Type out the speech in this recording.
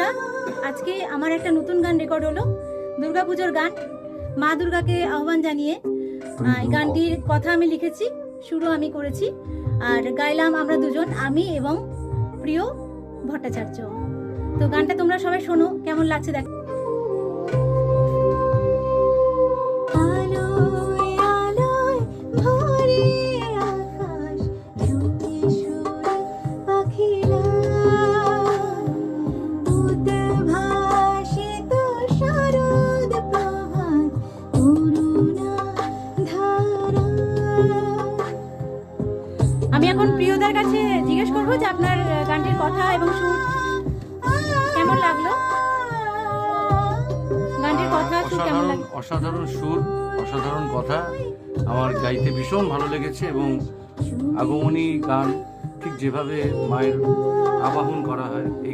বন্ধুরা, আজকে আমার একটা নতুন গান রেকর্ড হলো, দুর্গাপুজোর গান। মা দুর্গাকে আহ্বান জানিয়ে এই গানটির কথা আমি লিখেছি, সুরও আমি করেছি, আর গাইলাম আমরা দুজন, আমি এবং প্রিয় ভট্টাচার্য। তো গানটা তোমরা সবাই শোনো, কেমন লাগছে দেখো। আমি এখন প্রিয়দার কাছে জিজ্ঞেস করবো যে আপনার গানটির কথা এবং সুর কেমন লাগলো। গানটির কথা সুর কেমন লাগলো? অসাধারণ সুর, অসাধারণ কথা, আমার গাইতে ভীষণ ভালো লেগেছে। এবং আগমনী গান ঠিক যেভাবে মায়ের আবাহন করা হয়, এই